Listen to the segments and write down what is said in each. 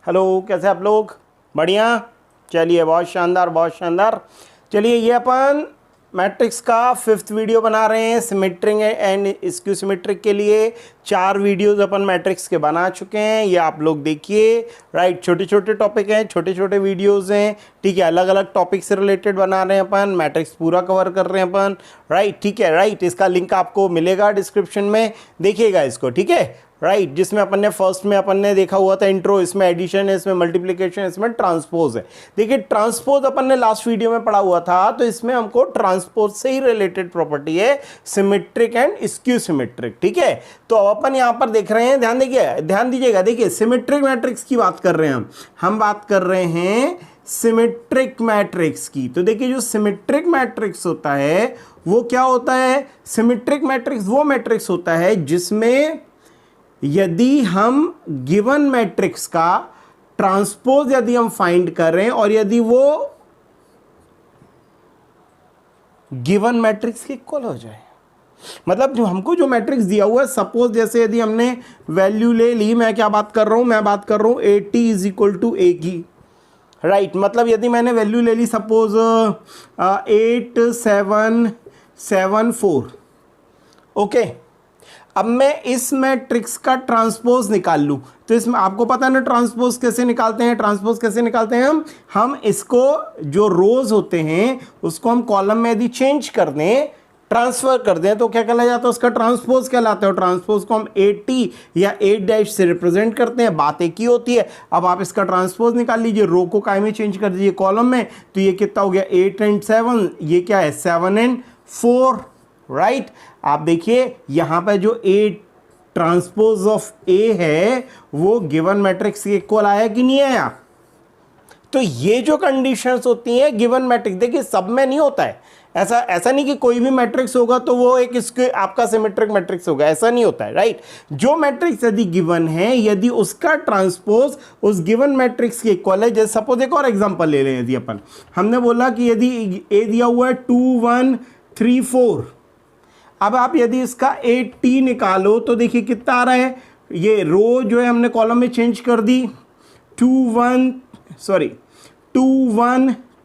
Hello, कैसे आप लोग? बढ़िया। चलिए, बहुत शानदार, बहुत शानदार। चलिए, ये अपन मैट्रिक्स का 5th वीडियो बना रहे हैं सिमेट्रिक एंड स्क्यू सिमेट्रिक के लिए। 4 वीडियोस अपन मैट्रिक्स के बना चुके हैं, ये आप लोग देखिए। राइट, छोटे छोटे टॉपिक हैं, छोटे छोटे वीडियोस हैं, ठीक है। अलग अलग टॉपिक से रिलेटेड बना रहे हैं अपन, मैट्रिक्स पूरा कवर कर रहे हैं अपन। राइट, ठीक है। राइट, इसका लिंक आपको मिलेगा डिस्क्रिप्शन में, देखिएगा इसको, ठीक है। राइट, जिसमें अपन ने फर्स्ट में अपन ने देखा हुआ था इंट्रो, इसमें एडिशन है, इसमें मल्टीप्लिकेशन, इसमें ट्रांसपोज है। देखिए, ट्रांसपोज अपन ने लास्ट वीडियो में पढ़ा हुआ था, तो इसमें हमको ट्रांसपोज से ही रिलेटेड प्रॉपर्टी है सिमेट्रिक एंड स्क्यू सिमेट्रिक, ठीक है। तो अब अपन यहां पर देख रहे हैं, ध्यान दीजिएगा। देखिए, सिमेट्रिक मैट्रिक्स की बात कर रहे हैं हम बात कर रहे हैं सिमेट्रिक मैट्रिक्स की। तो देखिए, जो सिमेट्रिक मैट्रिक्स होता है वो क्या होता है? सिमेट्रिक मैट्रिक्स वो मैट्रिक्स होता है जिसमें यदि हम गिवन मैट्रिक्स का ट्रांसपोज यदि हम फाइंड कर रहे हैं और यदि वो गिवन मैट्रिक्स के इक्वल हो जाए, मतलब जो हमको जो मैट्रिक्स दिया हुआ है, सपोज जैसे यदि हमने वैल्यू ले ली, मैं क्या बात कर रहा हूं, मैं बात कर रहा हूं 80 इज इक्वल टू ए की। राइट, मतलब यदि मैंने वैल्यू ले ली सपोज 8774, ओके। अब मैं इस मैट्रिक्स का ट्रांसपोज निकाल लूं, तो इसमें आपको पता है ना ट्रांसपोज कैसे निकालते हैं? ट्रांसपोज कैसे निकालते हैं हम इसको जो रोज होते हैं उसको हम कॉलम में यदि चेंज कर दें, ट्रांसफर कर दें, तो क्या कहला जाता है? उसका ट्रांसपोज कहलाता है। ट्रांसपोज को हम 80 या 8 से रिप्रेजेंट करते हैं, बात एक ही होती है। अब आप इसका ट्रांसपोज निकाल लीजिए, रो को काय में चेंज कर दीजिए कॉलम में, तो ये कितना हो गया? 8 and 7, ये क्या है? 7 and 4। राइट, आप देखिए यहां पर जो ए ट्रांसपोज ऑफ ए है वो गिवन मैट्रिक्स के इक्वल आया कि नहीं आया? तो ये जो कंडीशंस होती हैं गिवन मैट्रिक्स, देखिए सब में नहीं होता है ऐसा नहीं कि कोई भी मैट्रिक्स होगा तो वो एक इसके आपका सिमेट्रिक मैट्रिक्स होगा, ऐसा नहीं होता है। राइट, जो मैट्रिक्स यदि गिवन है, यदि उसका ट्रांसपोज उस गिवन मैट्रिक्स के इक्वल है, जैसे सपोज एक और एग्जांपल ले लें। यदि अपन हमने बोला कि यदि ए दिया हुआ है 2 1 3 4, अब आप यदि इसका 80 निकालो तो देखिए कितना आ रहा है? ये रो जो है हमने कॉलम में चेंज कर दी, 2 1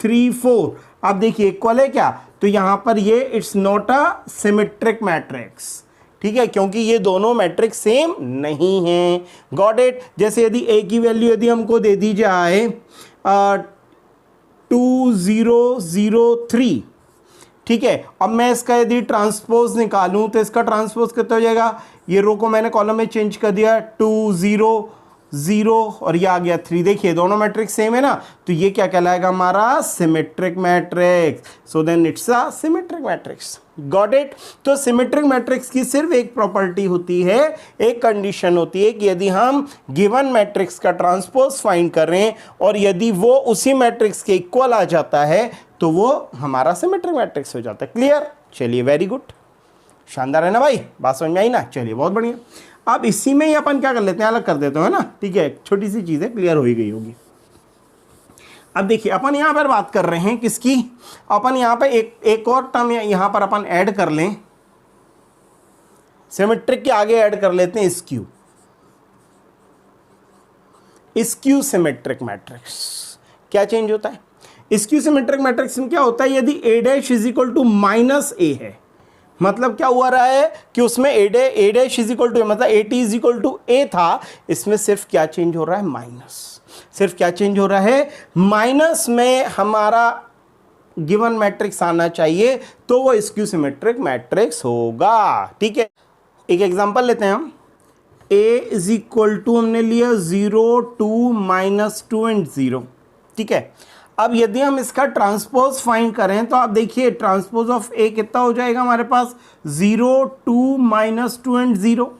3 4। अब देखिए इक्वल है क्या? तो यहां पर ये it's not a symmetric matrix, ठीक है, क्योंकि ये दोनों मैट्रिक्स सेम नहीं है। Got it? जैसे यदि ए की वैल्यू यदि हमको दे दी जाए 2003, ठीक है। अब मैं इसका यदि ट्रांसपोज निकालूं तो इसका ट्रांसपोज कितना हो जाएगा? ये रो को मैंने कॉलम में चेंज कर दिया, 2 0 0 और ये आ गया 3। देखिए दोनों मैट्रिक्स सेम है ना, तो ये क्या कहलाएगा? हमारा symmetric matrix. So then it's a symmetric matrix. Got it? तो सिमेट्रिक मैट्रिक्स की सिर्फ एक प्रॉपर्टी होती है, एक कंडीशन होती है कि यदि हम गिवन मैट्रिक्स का ट्रांसपोज फाइंड कर रहे हैं और यदि वो उसी मैट्रिक्स के इक्वल आ जाता है तो वो हमारा सिमेट्रिक मैट्रिक्स हो जाता है। क्लियर? चलिए, वेरी गुड, शानदार है ना भाई, बात समझ में आई ना? चलिए, बहुत बढ़िया। अब इसी में ही अपन क्या कर लेते हैं, अलग कर देते हैं ना, ठीक है। छोटी सी चीज़ है, क्लियर हो ही गई होगी। अब देखिए अपन यहां पर बात कर रहे हैं किसकी? अपन यहां पर एक और टर्म यहां पर अपन ऐड कर लें, सिमेट्रिक के आगे ऐड कर लेते हैं स्क्यू सिमेट्रिक मैट्रिक्स। क्या चेंज होता है? स्क्यू सिमेट्रिक मैट्रिक्स में क्या होता है? यदि a dash is equal to minus a है, मतलब क्या हुआ रहा है कि उसमें a dash is equal to, मतलब 80 इज इक्वल टू ए था, इसमें सिर्फ क्या चेंज हो रहा है? माइनस। सिर्फ क्या चेंज हो रहा है? माइनस में हमारा गिवन मैट्रिक्स आना चाहिए, तो वो स्क्यू सिमेट्रिक मैट्रिक्स होगा, ठीक है। एक एग्जांपल लेते हैं हम। a इज इक्वल टू हमने लिया 0 2 -2 and 0, ठीक है। अब यदि हम इसका ट्रांसपोज फाइंड करें तो आप देखिए ट्रांसपोज ऑफ ए कितना हो जाएगा हमारे पास? 0 2 -2 and 0।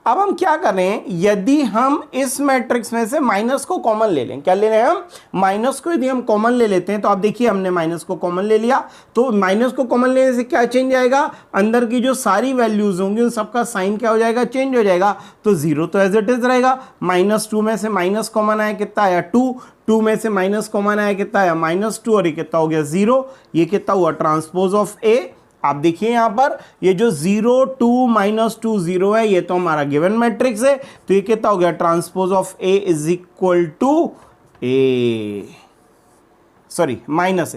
अब हम क्या करें, यदि हम इस मैट्रिक्स में से माइनस को कॉमन ले लें, क्या ले रहे हैं हम? माइनस को यदि हम कॉमन ले लेते हैं तो आप देखिए हमने माइनस को कॉमन ले लिया, तो माइनस को कॉमन लेने से क्या चेंज आएगा? अंदर की जो सारी वैल्यूज होंगी उन सबका साइन क्या हो जाएगा? चेंज हो जाएगा। तो 0 तो एज इट इज रहेगा, -2 में से माइनस कॉमन आया, कितना आया? 2, 2 में से माइनस कॉमन आया, कितना आया? -2, और ये कितना हो गया? 0। ये कितना हुआ? ट्रांसपोज ऑफ ए आप देखिए यहां पर ये जो 0 2 -2 0 है ये तो हमारा गिवन मैट्रिक्स है, तो ये कितना हो गया transpose of A is equal to A, sorry minus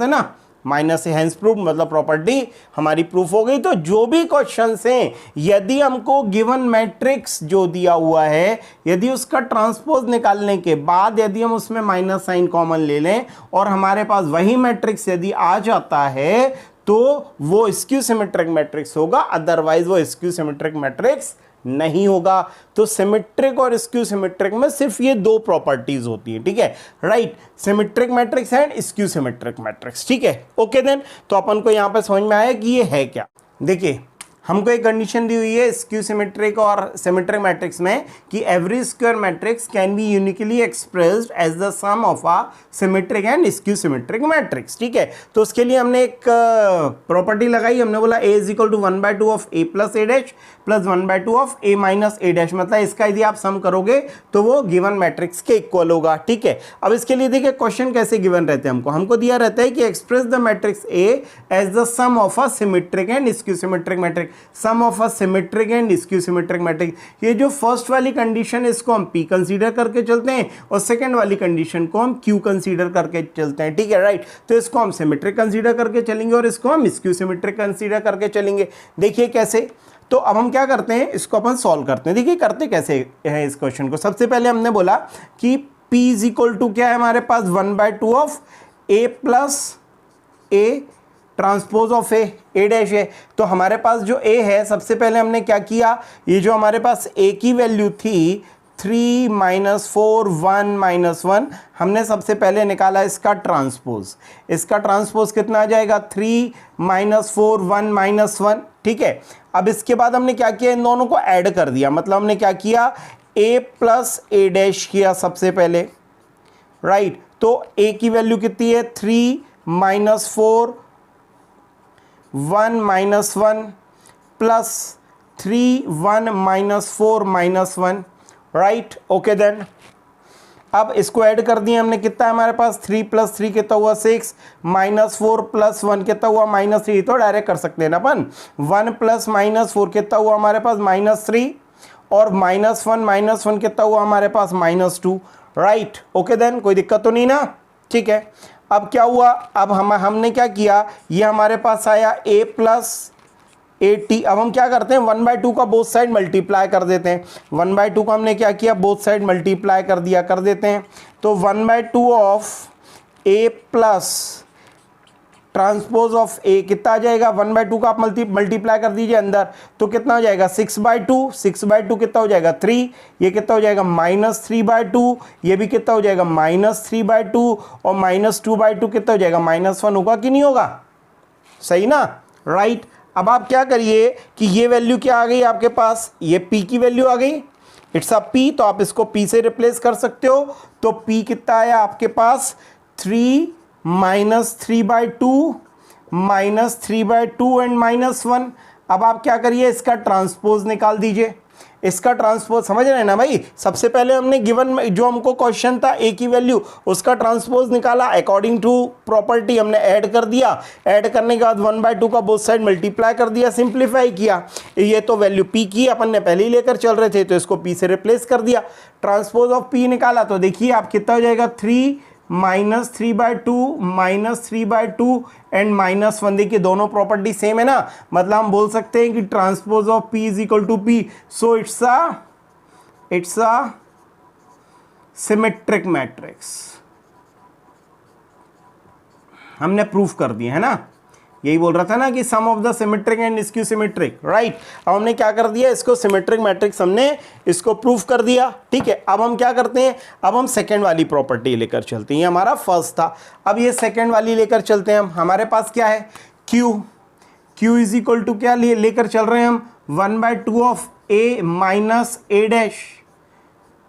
है ना, माइनस ए, हेंस प्रूफ मतलब प्रॉपर्टी हमारी प्रूफ हो गई। तो जो भी क्वेश्चंस हैं यदि हमको गिवन मैट्रिक्स जो दिया हुआ है यदि उसका ट्रांसपोज निकालने के बाद यदि हम उसमें माइनस साइन कॉमन ले लें और हमारे पास वही मैट्रिक्स यदि आ जाता है तो वो स्क्यू सिमेट्रिक मैट्रिक्स होगा, अदरवाइज वो स्क्यू सिमेट्रिक मैट्रिक्स नहीं होगा। तो सिमेट्रिक और स्क्यू सिमेट्रिक में सिर्फ ये दो प्रॉपर्टीज होती है, ठीक है, right, symmetric matrix and skew symmetric matrix, ठीक है, ओके देन। तो अपन को यहां पे समझ में आया कि ये है क्या। देखिए हमको एक कंडीशन दी हुई है स्क्यू सिमेट्रिक और सिमेट्रिक मैट्रिक्स में कि every square matrix can be uniquely expressed as the sum of a symmetric and skew symmetric matrix, ठीक है। तो उसके लिए हमने एक प्रॉपर्टी लगाई, हमने बोला a is equal to 1/2 of a plus a dash plus 1/2 of a minus a dash, मतलब इसका यदि आप सम करोगे तो वो गिवन मैट्रिक्स के इक्वल होगा, ठीक है। अब इसके लिए देखिए क्वेश्चन कैसे गिवन रहते हैं, हमको दिया रहता है कि express the matrix a as the sum of a symmetric and skew symmetric matrix, sum of a symmetric and skew symmetric matrix. ये जो फर्स्ट वाली कंडीशन है इसको हम p कंसीडर करके चलते हैं और सेकंड वाली कंडीशन को हम q कंसीडर करके चलते हैं, ठीक है, राइट। तो इसको हम सिमेट्रिक कंसीडर करके चलेंगे और इसको हम स्क्यू सिमेट्रिक कंसीडर करके चलेंगे। देखिए कैसे, तो अब हम क्या करते हैं, इसको अपन सॉल्व करते हैं। देखिए करते कैसे है इस क्वेश्चन को। सबसे पहले हमने बोला कि p इज इक्वल टू क्या है हमारे पास 1/2 of a plus a transpose of A dash है। तो हमारे पास जो a है सबसे पहले हमने क्या किया, ये जो हमारे पास a की वैल्यू थी 3 - 4 1 -1, हमने सबसे पहले निकाला इसका ट्रांसपोज। इसका ट्रांसपोज कितना आ जाएगा 3 - 4 1 -1, ठीक है। अब इसके बाद हमने क्या किया, इन दोनों को ऐड कर दिया, मतलब हमने क्या किया a प्लस a डैश किया सबसे पहले, राइट। तो a की वैल्यू कितनी है 3 - 4 1 -1 प्लस 3 1 - 4 -1, राइट, ओके देन। अब इसको ऐड कर दिए हमने, कितना है हमारे पास 3 + 3 कितना हुआ 6 -4 + 1 कितना हुआ -3, तो डायरेक्ट कर सकते हैं ना अपन, 1 + -4 कितना हुआ हमारे पास -3 और -1 - 1 कितना हुआ हमारे पास -2, राइट, ओके देन, कोई दिक्कत तो नहीं ना, ठीक है। अब क्या हुआ, अब हमने क्या किया, ये हमारे पास आया a प्लस 80। अब हम क्या करते हैं 1/2 का बोथ साइड मल्टीप्लाई कर देते हैं। 1/2 का हमने क्या किया, बोथ साइड मल्टीप्लाई कर देते हैं। तो 1/2 of a plus transpose of a कितना आ जाएगा, 1/2 का आप मल्टीप्लाई कर दीजिए अंदर, तो कितना हो जाएगा 6/2, 6/2 कितना हो जाएगा 3, ये कितना हो जाएगा -3/2, ये भी कितना हो जाएगा -3/2 और -2/2 कितना हो जाएगा -1 होगा कि नहीं होगा, सही ना, राइट। अब आप क्या करिए कि ये वैल्यू क्या आ गई आपके पास, ये p की वैल्यू आ गई, इट्स अ p, तो आप इसको p से रिप्लेस कर सकते हो। तो p कितना आया आपके पास 3 - 3/2 -3/2 एंड -1। अब आप क्या करिए इसका ट्रांसपोज निकाल दीजिए, इसका ट्रांसपोज समझ रहे हैं ना भाई। सबसे पहले हमने गिवन जो हमको क्वेश्चन था a की वैल्यू उसका ट्रांसपोज निकाला, अकॉर्डिंग टू प्रॉपर्टी हमने ऐड कर दिया, ऐड करने के बाद 1/2 का बोथ साइड मल्टीप्लाई कर दिया, सिंप्लीफाई किया। ये तो वैल्यू p की अपन ने पहले ही लेकर चल रहे थे, तो इसको p से रिप्लेस कर दिया, ट्रांसपोज ऑफ p निकाला। तो देखिए आप कितना हो जाएगा 3 -3/2 -3/2 एंड -1। देखिए दोनों प्रॉपर्टी सेम है ना, मतलब हम बोल सकते हैं कि transpose of p is equal to p, so it's a symmetric matrix. हमने प्रूफ कर दिया है ना, यही बोल रहा था ना कि sum of the symmetric and skew symmetric, right. अब हमने क्या कर दिया, इसको सिमेट्रिक मैट्रिक्स हमने इसको प्रूफ कर दिया, ठीक है। अब हम क्या करते हैं, अब हम सेकंड वाली प्रॉपर्टी लेकर चलते हैं, ये हमारा फर्स्ट था, अब ये सेकंड वाली लेकर चलते हैं हम। हमारे पास क्या है q इज इक्वल टू क्या लेकर चल रहे हैं हम 1/2 of a minus a dash,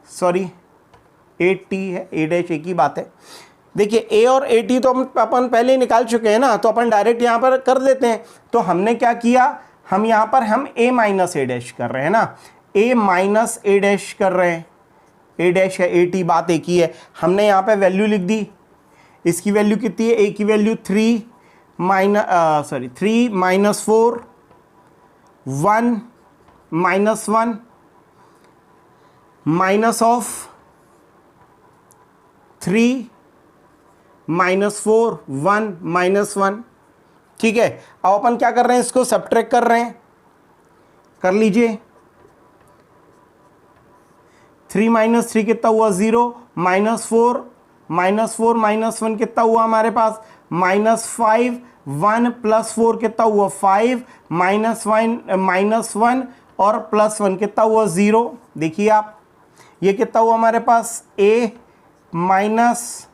sorry 8t है, a डैश एक ही बात है। देखिए a और 8t तो अपन पहले ही निकाल चुके हैं ना, तो अपन डायरेक्ट यहाँ पर कर देते हैं। तो हमने क्या किया, हम यहाँ पर हम a माइनस a डैश कर रहे हैं ना, a माइनस a डैश कर रहे हैं, a डैश है 8t, बात एक ही है। हमने यहाँ पे वैल्यू लिख दी, इसकी वैल्यू कितनी है, a की value 3 3 minus 4 1 minus 1 minus of 3 minus 4 1 minus 1। ठीक है, अब अपन क्या कर रहे हैं, इसको सब्ट्रैक्ट कर रहे हैं, कर लीजिए। 3 माइनस 3 कितना हुआ 0, माइनस 4 माइनस 1 कितना हुआ हमारे पास -5, 1 प्लस 4 कितना हुआ 5, -1 और +1 कितना हुआ 0। देखिए आप, ये कितना हुआ हमारे पास a माइनस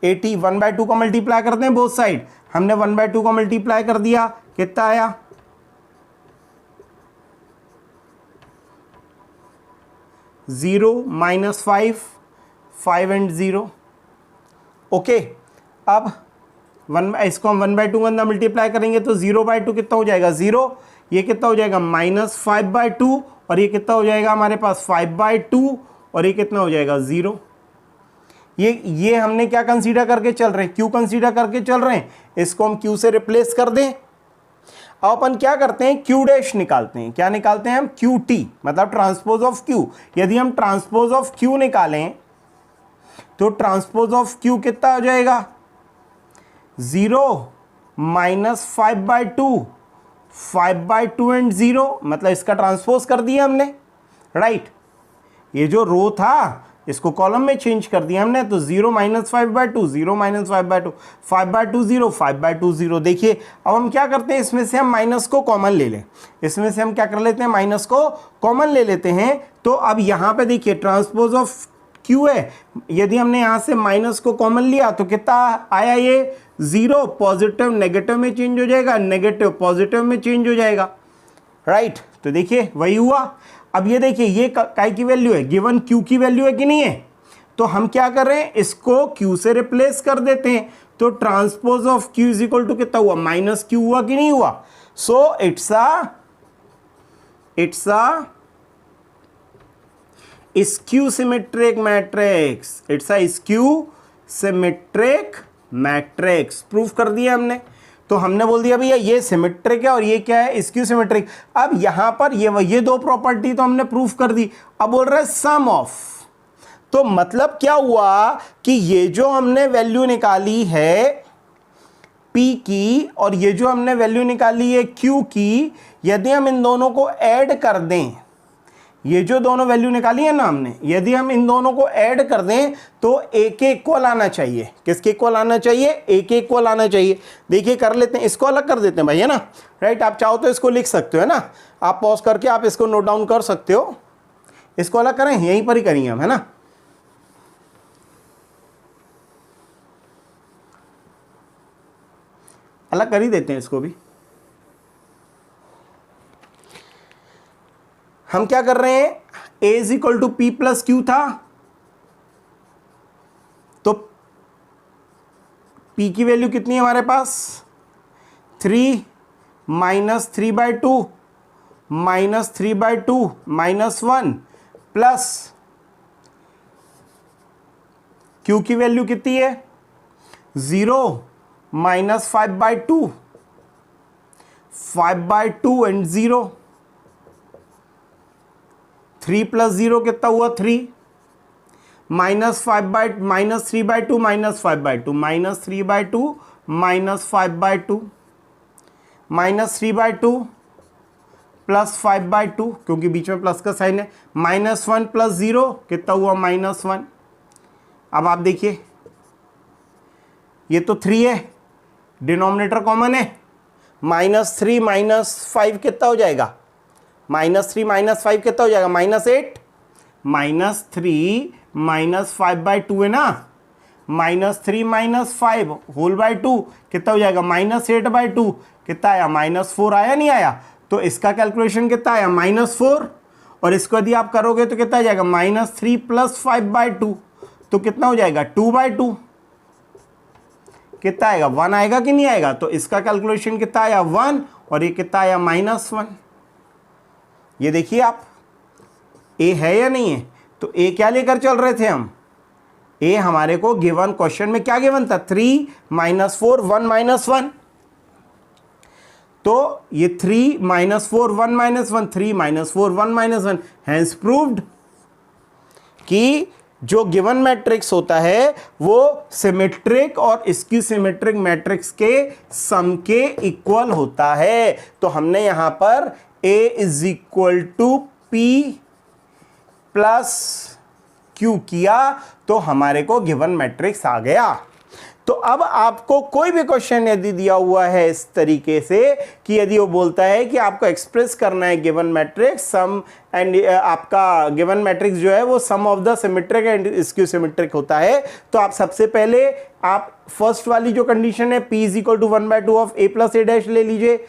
80, 1/2 को मल्टीप्लाई करते हैं बोथ साइड, हमने 1/2 को मल्टीप्लाई कर दिया, कितना आया 0 -5 5 एंड 0। ओके, अब इसको हम 1/2 अंदर मल्टीप्लाई करेंगे तो 0/2 कितना हो जाएगा 0, ये कितना हो जाएगा -5/2 और ये कितना हो जाएगा हमारे पास 5/2 और ये कितना हो जाएगा 0। ये हमने क्या कंसीडर करके चल रहे हैं, क्यू कंसीडर करके चल रहे हैं, इसको हम क्यू से रिप्लेस कर दें। अब अपन क्या करते हैं, क्यू डैश निकालते हैं। क्या निकालते हैं हम, क्यू टी, मतलब ट्रांसपोज ऑफ क्यू। यदि हम ट्रांसपोज ऑफ क्यू निकालें तो ट्रांसपोज ऑफ क्यू कितना हो जाएगा 0 -5/2 5/2 एंड 0, मतलब इसका ट्रांसपोज कर दिया हमने, राइट। ये जो रो था इसको कॉलम में चेंज कर दिया हमने, तो 0 -5/2 0 -5/2 5/2 0 5/2 0। देखिए अब हम क्या करते हैं, इसमें से हम माइनस को कॉमन ले लें, इसमें से हम क्या कर लेते हैं, माइनस को कॉमन ले लेते हैं। तो अब यहाँ पे देखिए ट्रांसपोज ऑफ क्यू है, यदि हमने यहाँ से माइनस को कॉमन लिया तो कितना आया, ये 0, पॉजिटिव नेगेटिव में चेंज हो जाएगा, नेगेटिव पॉजिटिव में चेंज हो जाएगा, राइट। तो देखिए वही हुआ। अब ये देखिए ये काय की वैल्यू है, गिवन क्यू की वैल्यू है कि नहीं है, तो हम क्या कर रहे हैं, इसको क्यू से रिप्लेस कर देते हैं। तो transpose of Q is equal to कितना हुआ, -q हुआ कि नहीं हुआ। So it's a skew symmetric matrix, it's a skew symmetric matrix. Proof कर दिया हमने। तो हमने बोल दिया भैया ये सिमेट्रिक है और ये क्या है, स्क्यू सिमेट्रिक। अब यहां पर ये दो प्रॉपर्टी तो हमने प्रूफ कर दी, अब बोल रहे सम ऑफ। तो मतलब क्या हुआ कि ये जो हमने वैल्यू निकाली है P की और ये जो हमने वैल्यू निकाली है Q की, यदि हम इन दोनों को ऐड कर दें, ये जो दोनों वैल्यू निकाली है ना हमने, यदि हम इन दोनों को ऐड कर दें तो A के इक्वल आना चाहिए। किसके इक्वल आना चाहिए, A के इक्वल आना चाहिए। देखिए कर लेते हैं, इसको अलग कर देते हैं भाई, है ना, राइट। आप चाहो तो इसको लिख सकते हो, है ना, आप पॉज करके आप इसको नोट डाउन कर सकते हो। इसको अलग करें, यहीं पर ही करेंगे हम, है ना। अलग कर ही देते हैं इसको भी। हम क्या कर रहे हैं, a is equal to P plus Q था, तो P की वैल्यू कितनी है हमारे पास 3 -3/2 -3/2 -1 प्लस Q की वैल्यू कितनी है 0 -5/2 5/2 एंड 0। 3 + 0 कितना हुआ 3, -3/2 -5/2 -3/2 -3/2 -3/2 प्लस 5/2, क्योंकि बीच में प्लस का साइन है, -1 + 0 कितना हुआ -1। अब आप देखिए ये तो 3 है, डिनोमिनेटर कॉमन है, -3 -5 कितना हो जाएगा, -3 -5 कितना हो जाएगा -8, -3 -5/2 है ना, -3 -5 होल बाय 2 कितना हो जाएगा -8/2, कितना आया -4 आया नहीं आया। तो इसका कैलकुलेशन कितना आया -4, और इसको यदि आप करोगे तो कितना आ जाएगा -3 + 5/2, तो कितना हो जाएगा 2/2, कितना आएगा 1 आएगा कि नहीं आएगा। तो इसका कैलकुलेशन कितना आया 1, और ये कितना आया -1। ये देखिए आप, ए है या नहीं है, तो ए क्या लेकर चल रहे थे हम, ए हमारे को गिवन क्वेश्चन में क्या गिवन था, 3 - 4 1 - 1, तो ये 3 - 4 1 - 1, 3 - 4 1 - 1, हैंस प्रूव्ड कि जो गिवन मैट्रिक्स होता है वो सिमेट्रिक और स्क्यू सिमेट्रिक मैट्रिक्स के सम के इक्वल होता है। तो हमने यहां पर A = P + Q किया तो हमारे को गिवन मैट्रिक्स आ गया। तो अब आपको कोई भी क्वेश्चन यदि दिया हुआ है इस तरीके से कि यदि वो बोलता है कि आपको एक्सप्रेस करना है गिवन मैट्रिक्स सम एंड आपका गिवन मैट्रिक्स जो है वो sum of the symmetric and skew symmetric होता है, तो आप सबसे पहले आप फर्स्ट वाली जो कंडीशन है P = 1/2 ऑफ A + A' ले लीजिए।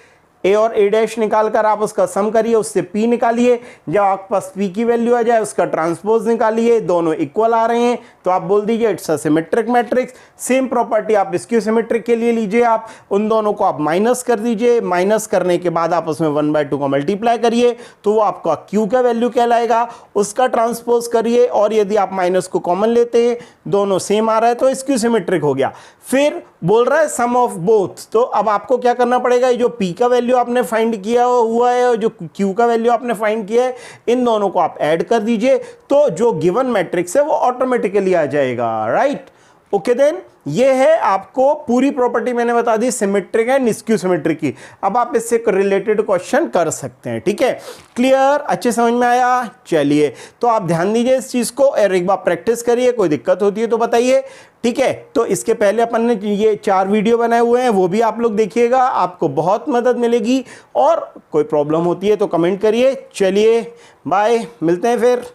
ए और ए डैश निकाल कर आप उसका सम करिए, उससे P निकालिए। जब आपके पास P की वैल्यू आ जाए उसका ट्रांसपोज निकालिए, दोनों इक्वल आ रहे हैं तो आप बोल दीजिए it's a symmetric matrix. Same property आप स्क्यू सिमेट्रिक के लिए लीजिए, आप उन दोनों को आप माइनस कर दीजिए, माइनस करने के बाद आप उसमें 1/2 का मल्टीप्लाई करिए तो वो आपका Q का वैल्यू कहलाएगा, उसका ट्रांसपोज करिए और यदि आप माइनस को कॉमन लेते हैं दोनों सेम आ रहा है तो स्क्यू सिमेट्रिक हो गया। फिर बोल रहा है सम ऑफ बोथ, तो अब आपको क्या करना पड़ेगा, ये जो P का वैल्यू आपने फाइंड किया हुआ है और जो Q का वैल्यू आपने फाइंड किया है इन दोनों को आप ऐड कर दीजिए तो जो गिवन मैट्रिक्स है वो ऑटोमेटिकली आ जाएगा, राइट। ओके देन, ये है आपको पूरी प्रॉपर्टी मैंने बता दी सिमेट्रिक एंड स्क्यू सिमेट्रिक की। अब आप इससे रिलेटेड क्वेश्चन कर सकते हैं, ठीक है। क्लियर, अच्छे समझ में आया? चलिए, तो आप ध्यान दीजिए इस चीज को और एक बार प्रैक्टिस करिए, कोई दिक्कत होती है तो बताइए, ठीक है। तो इसके पहले अपन ने ये 4 वीडियो बनाए हुए हैं, वो भी आप लोग देखिएगा, आपको बहुत मदद मिलेगी। और कोई प्रॉब्लम होती है तो कमेंट करिए। चलिए बाय, मिलते हैं फिर।